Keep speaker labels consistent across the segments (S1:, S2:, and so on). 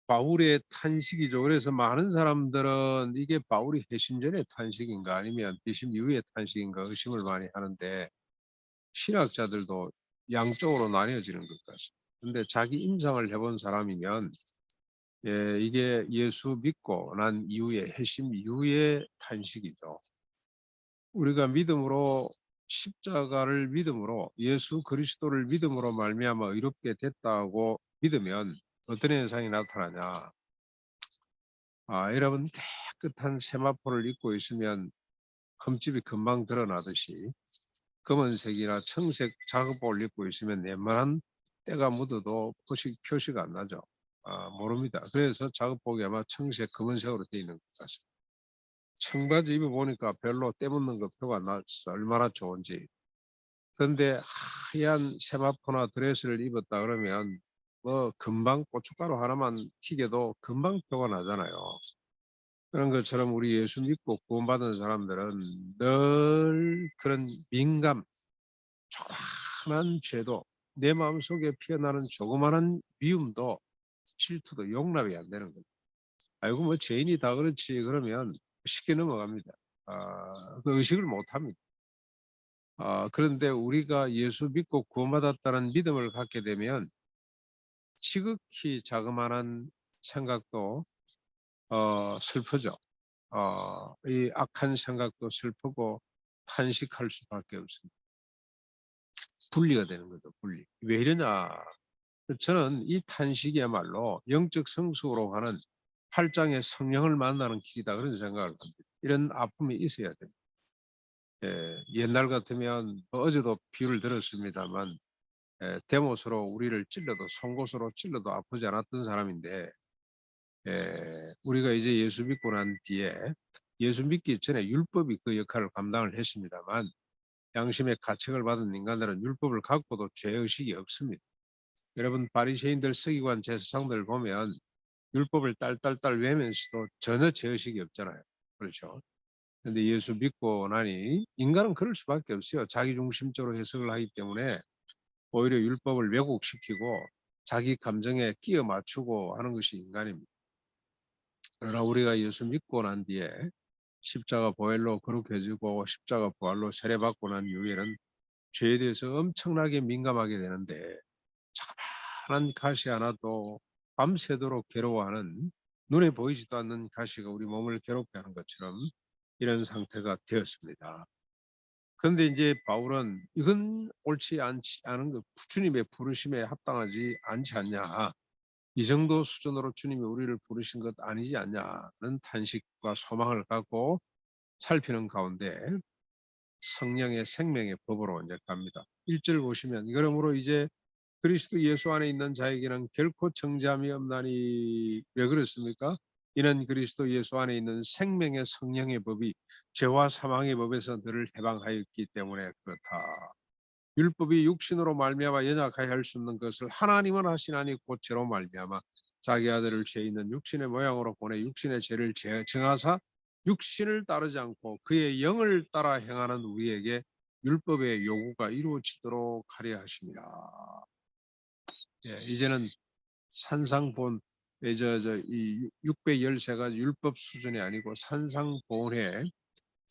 S1: 바울의 탄식이죠. 그래서 많은 사람들은 이게 바울이 회심 전의 탄식인가 아니면 회심 이후의 탄식인가 의심을 많이 하는데 신학자들도 양쪽으로 나뉘어지는 것 같습니다. 근데 자기 임상을 해본 사람이면 이게 예수 믿고 난 이후에 회심 이후의 탄식이죠. 우리가 믿음으로 십자가를 믿음으로 예수 그리스도를 믿음으로 말미암아 의롭게 됐다고 믿으면 어떤 현상이 나타나냐. 여러분 깨끗한 세마포를 입고 있으면 흠집이 금방 드러나듯이 검은색이나 청색 작업복을 입고 있으면 웬만한 때가 묻어도 표시가 안 나죠. 모릅니다. 그래서 작업복이 아마 청색, 검은색으로 되어 있는 것 같습니다. 청바지 입어보니까 별로 때 묻는 거 표가 안 나서 얼마나 좋은지. 그런데 하얀 세마포나 드레스를 입었다 그러면 뭐 금방 고춧가루 하나만 튀겨도 금방 표가 나잖아요. 그런 것처럼 우리 예수 믿고 구원받은 사람들은 늘 그런 민감, 조그마한 죄도 내 마음속에 피어나는 조그마한 미움도 질투도 용납이 안 되는 거죠. 아이고 뭐 죄인이 다 그렇지 그러면 쉽게 넘어갑니다. 그 의식을 못합니다. 그런데 우리가 예수 믿고 구원받았다는 믿음을 갖게 되면 지극히 자그마한 생각도 슬프죠. 이 악한 생각도 슬프고 탄식할 수밖에 없습니다. 분리가 되는 거죠. 분리. 왜 이러냐. 저는 이 탄식이야말로 영적 성숙으로 가는 8장의 성령을 만나는 길이다 그런 생각을 합니다. 이런 아픔이 있어야 됩니다. 옛날 같으면 어제도 비유를 들었습니다만 대못으로 우리를 찔러도 송곳으로 찔러도 아프지 않았던 사람인데 우리가 이제 예수 믿고 난 뒤에 예수 믿기 전에 율법이 그 역할을 감당을 했습니다만 양심의 가책을 받은 인간들은 율법을 갖고도 죄의식이 없습니다. 여러분 바리새인들 서기관 제사장들 보면 율법을 딸딸딸 외면서도 전혀 죄의식이 없잖아요. 그렇죠. 그런데 예수 믿고 나니 인간은 그럴 수밖에 없어요. 자기중심적으로 해석을 하기 때문에 오히려 율법을 왜곡시키고 자기 감정에 끼어 맞추고 하는 것이 인간입니다. 그러나 우리가 예수 믿고 난 뒤에 십자가 보혈로 거룩해지고 십자가 부활로 세례받고 난 이후에는 죄에 대해서 엄청나게 민감하게 되는데 자그마한 가시 하나도 밤새도록 괴로워하는 눈에 보이지도 않는 가시가 우리 몸을 괴롭게 하는 것처럼 이런 상태가 되었습니다. 그런데 이제 바울은 이건 옳지 않은 것, 주님의 부르심에 합당하지 않지 않냐. 이 정도 수준으로 주님이 우리를 부르신 것 아니지 않냐는 탄식과 소망을 갖고 살피는 가운데 성령의 생명의 법으로 이제 갑니다. 1절 보시면 그러므로 이제 그리스도 예수 안에 있는 자에게는 결코 정죄함이 없나니 왜 그렇습니까? 이는 그리스도 예수 안에 있는 생명의 성령의 법이 죄와 사망의 법에서 너를 해방하였기 때문에 그렇다. 율법이 육신으로 말미암아 연약하게 할 수 없는 것을 하나님은 하시나니 곧 죄로 말미암아 자기 아들을 죄 있는 육신의 모양으로 보내 육신의 죄를 정하사 육신을 따르지 않고 그의 영을 따라 행하는 우리에게 율법의 요구가 이루어지도록 하려 하십니다. 이제는 산상본 이 613가지 율법 수준이 아니고 산상본의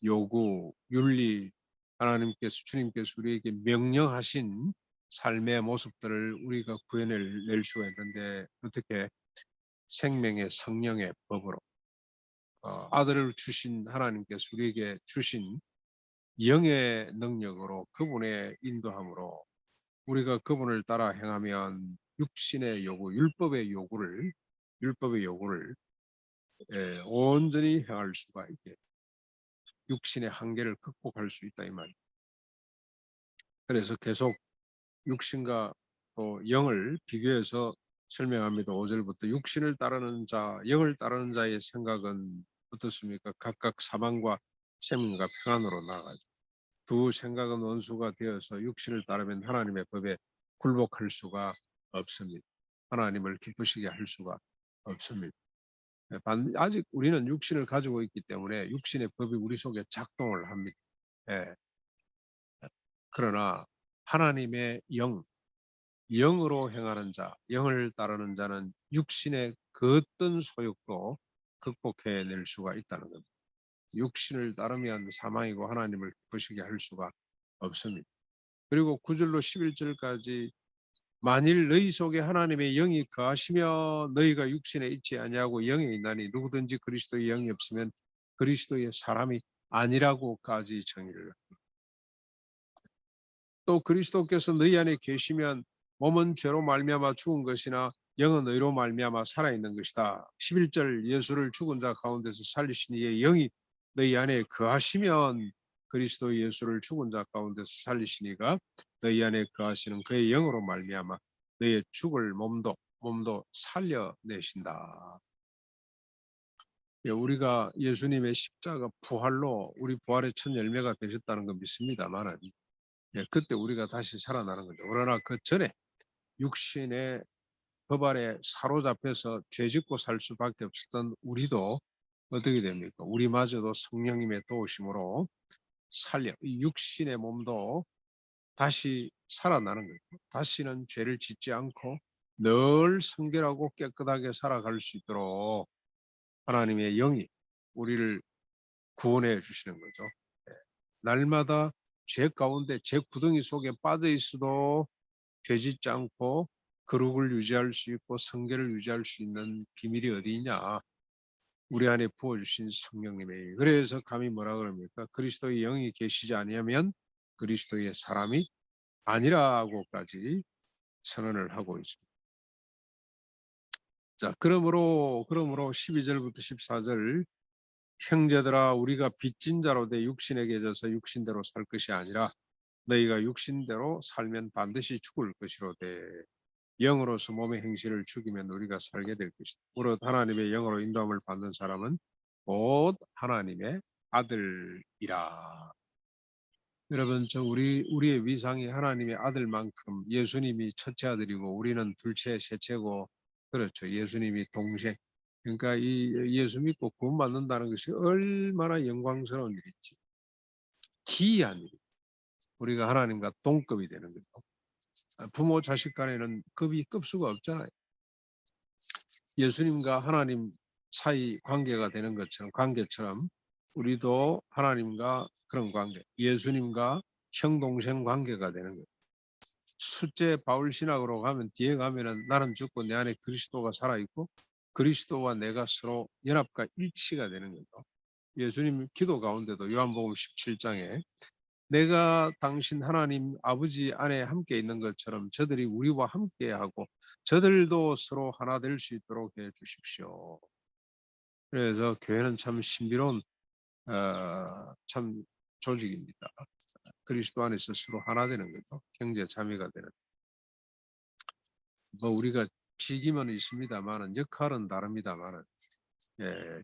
S1: 요구, 윤리, 하나님께서 주님께서 우리에게 명령하신 삶의 모습들을 우리가 구해낼 수가 있는데 어떻게 생명의 성령의 법으로 아들을 주신 하나님께서 우리에게 주신 영의 능력으로 그분의 인도함으로 우리가 그분을 따라 행하면 육신의 요구, 율법의 요구를 온전히 행할 수가 있게 육신의 한계를 극복할 수 있다 이 말입니다. 그래서 계속 육신과 또 영을 비교해서 설명합니다. 5절부터 육신을 따르는 자, 영을 따르는 자의 생각은 어떻습니까? 각각 사망과 생명과 평안으로 나아가죠. 두 생각은 원수가 되어서 육신을 따르면 하나님의 법에 굴복할 수가 없습니다. 하나님을 기쁘시게 할 수가 없습니다. 아직 우리는 육신을 가지고 있기 때문에 육신의 법이 우리 속에 작동을 합니다. 그러나 하나님의 영으로 행하는 자, 영을 따르는 자는 육신의 그 어떤 소욕도 극복해낼 수가 있다는 겁니다. 육신을 따르면 사망이고 하나님을 기쁘시게 할 수가 없습니다. 그리고 9절로 11절까지 만일 너희 속에 하나님의 영이 거하시며 너희가 육신에 있지 아니하고 영에 있나니 누구든지 그리스도의 영이 없으면 그리스도의 사람이 아니라고까지 정의를 합니다. 또 그리스도께서 너희 안에 계시면 몸은 죄로 말미암아 죽은 것이나 영은 의로 말미암아 살아있는 것이다. 11절 예수를 죽은 자 가운데서 살리신 이의 영이 너희 안에 거하시면 그리스도 예수를 죽은 자 가운데서 살리신 이가 너희 안에 거하시는 그의 영으로 말미암아 너희의 죽을 몸도 살려내신다. 우리가 예수님의 십자가 부활로 우리 부활의 첫 열매가 되셨다는 거 믿습니다만 그때 우리가 다시 살아나는 거죠. 그러나 그 전에 육신의 법 아래 사로잡혀서 죄짓고 살 수밖에 없었던 우리도 어떻게 됩니까? 우리마저도 성령님의 도우심으로 육신의 몸도 다시 살아나는 거죠. 다시는 죄를 짓지 않고 늘 성결하고 깨끗하게 살아갈 수 있도록 하나님의 영이 우리를 구원해 주시는 거죠. 날마다 죄 가운데 죄 구덩이 속에 빠져 있어도 죄짓지 않고 거룩을 유지할 수 있고 성결을 유지할 수 있는 비밀이 어디 있냐? 우리 안에 부어주신 성령님의. 그래서 감히 뭐라 그럽니까? 그리스도의 영이 계시지 아니하면 그리스도의 사람이 아니라고까지 선언을 하고 있습니다. 자, 그러므로 12절부터 14절 형제들아 우리가 빚진 자로 돼 육신에게 져서 육신대로 살 것이 아니라 너희가 육신대로 살면 반드시 죽을 것이로되 영으로서 몸의 행실을 죽이면 우리가 살게 될 것이다. 무릇 하나님의 영으로 인도함을 받는 사람은 곧 하나님의 아들이라. 여러분, 우리의 위상이 하나님의 아들만큼 예수님이 첫째 아들이고 우리는 둘째, 셋째고 그렇죠. 예수님이 동생. 그러니까 이 예수 믿고 구원받는다는 것이 얼마나 영광스러운 일인지 기이한 일. 우리가 하나님과 동급이 되는 거죠. 부모 자식 간에는 급수가 없잖아요. 예수님과 하나님 사이 관계가 되는 관계처럼 우리도 하나님과 그런 관계, 예수님과 형 동생 관계가 되는 거예요. 숫제 바울 신학으로 가면 뒤에 가면은 나는 죽고 내 안에 그리스도가 살아있고 그리스도와 내가 서로 연합과 일치가 되는 거죠. 예수님 기도 가운데도 요한복음 17장에 내가 당신 하나님 아버지 안에 함께 있는 것처럼 저들이 우리와 함께하고 저들도 서로 하나 될 수 있도록 해 주십시오. 그래서 교회는 참 신비로운 참 조직입니다. 그리스도 안에서 서로 하나 되는 거죠. 형제 자매가 되는. 뭐 우리가 직임은 있습니다만은 역할은 다릅니다만은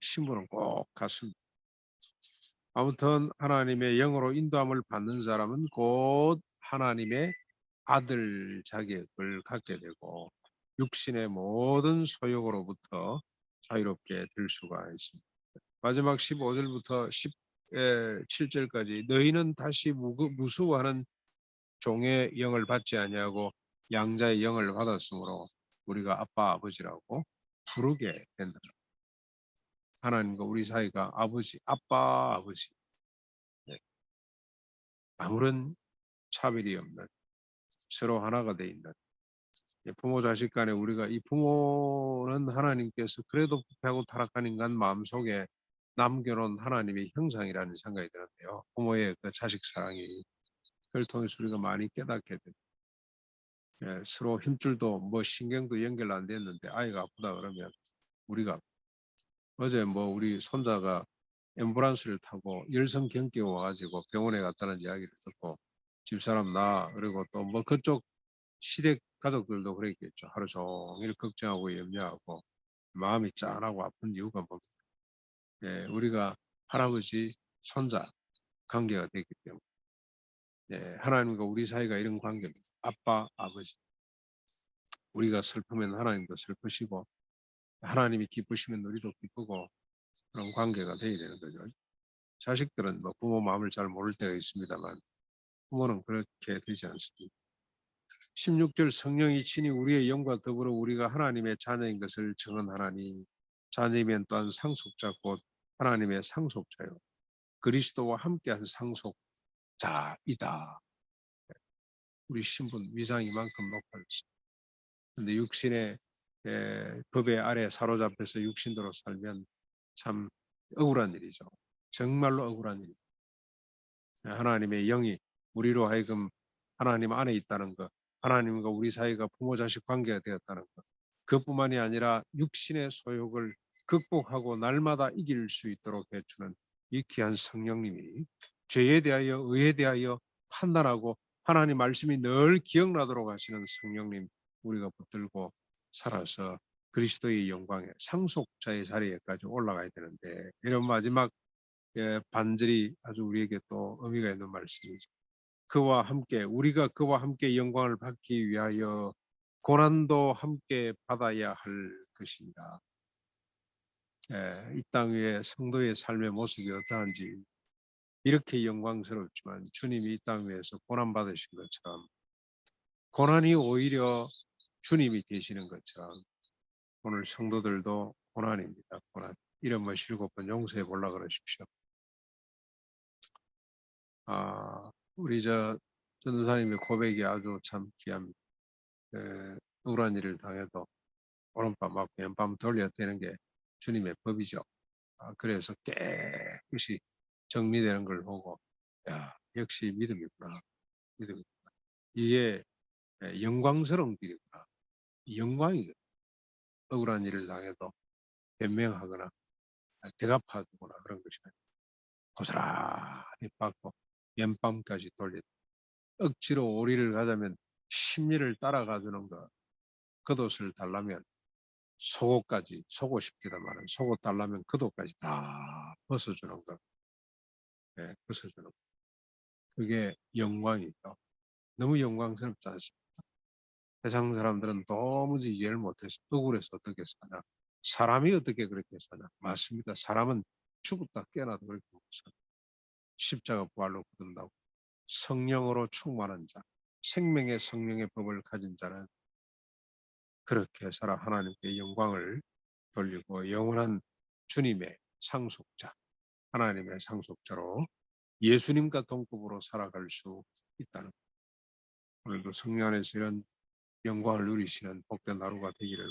S1: 신분은 꼭 같습니다. 아무튼 하나님의 영으로 인도함을 받는 사람은 곧 하나님의 아들 자격을 갖게 되고 육신의 모든 소욕으로부터 자유롭게 될 수가 있습니다. 마지막 15절부터 17절까지 너희는 다시 무수하는 종의 영을 받지 아니하고 양자의 영을 받았으므로 우리가 아빠 아버지라고 부르게 된다. 하나님과 우리 사이가 아빠 아버지 아무런 차별이 없는 서로 하나가 돼 있는 부모 자식 간에 우리가 이 부모는 하나님께서 그래도 부패하고 타락한 인간 마음속에 남겨놓은 하나님의 형상이라는 생각이 드는데요. 부모의 그 자식 사랑이 그걸 통해서 우리가 많이 깨닫게 됩니다. 서로 힘줄도 뭐 신경도 연결 안 됐는데 아이가 아프다 그러면 우리가 어제 뭐 우리 손자가 앰뷸런스를 타고 열성경기에 와가지고 병원에 갔다는 이야기를 듣고 집사람 나 그리고 또 뭐 그쪽 시댁 가족들도 그랬겠죠. 하루 종일 걱정하고 염려하고 마음이 짠하고 아픈 이유가 뭡니까? 우리가 할아버지 손자 관계가 됐기 때문에 하나님과 우리 사이가 이런 관계입니다. 아빠 아버지 우리가 슬프면 하나님도 슬프시고 하나님이 기쁘시면 우리도 기쁘고 그런 관계가 되어야 되는 거죠. 자식들은 뭐 부모 마음을 잘 모를 때가 있습니다만 부모는 그렇게 되지 않습니다. 16절 성령이 친히 우리의 영과 더불어 우리가 하나님의 자녀인 것을 증언하나니 자녀이면 또한 상속자 곧 하나님의 상속자요 그리스도와 함께한 상속자이다. 우리 신분 위상이 이만큼 높아졌습니다. 그런데 육신의 법의 아래 사로잡혀서 육신대로 살면 참 억울한 일이죠. 정말로 억울한 일이죠. 하나님의 영이 우리로 하여금 하나님 안에 있다는 것, 하나님과 우리 사이가 부모 자식 관계가 되었다는 것, 그뿐만이 아니라 육신의 소욕을 극복하고 날마다 이길 수 있도록 해주는 이 귀한 성령님이 죄에 대하여 의에 대하여 판단하고 하나님 말씀이 늘 기억나도록 하시는 성령님 우리가 붙들고 살아서 그리스도의 영광에 상속자의 자리에까지 올라가야 되는데 이런 마지막 반절이 아주 우리에게 또 의미가 있는 말씀이죠. 그와 함께 우리가 그와 함께 영광을 받기 위하여 고난도 함께 받아야 할 것입니다. 이 땅 위에 성도의 삶의 모습이 어떠한지 이렇게 영광스럽지만 주님이 이 땅 위에서 고난 받으신 것처럼 고난이 오히려 주님이 되시는 것처럼 오늘 성도들도 고난입니다. 고난. 이런 것 7번 용서해 보려고 그러십시오. 우리 전도사님의 고백이 아주 참 귀합니다. 억울한 일을 당해도 오른밤 맞고 왼밤 돌려야 되는 게 주님의 법이죠. 그래서 깨끗이 정리되는 걸 보고 야 역시 믿음이구나. 믿음이구나. 이게 영광스러운 길이구나. 영광이거든. 억울한 일을 당해도 변명하거나 대갚아주거나 그런 것이 아니라 고스란히 받고 왼밤까지 돌리다. 억지로 오리를 가자면 심리를 따라가주는 것. 겉옷을 달라면 속옷까지 속옷 입기다마는 속옷 달라면 겉옷까지 다 벗어주는 것. 벗어주는 것. 그게 영광이죠. 너무 영광스럽지 않습니까? 세상 사람들은 도무지 이해를 못해서 억울해서 어떻게 사냐. 사람이 어떻게 그렇게 사냐. 맞습니다. 사람은 죽었다 깨어나도 그렇게 못 사냐. 십자가 부활로 거듭나고 성령으로 충만한 자, 생명의 성령의 법을 가진 자는 그렇게 살아 하나님께 영광을 돌리고 영원한 주님의 상속자, 하나님의 상속자로 예수님과 동급으로 살아갈 수 있다는 것. 오늘도 성령 안에서 이런 영광을 누리시는 복된 하루가 되기를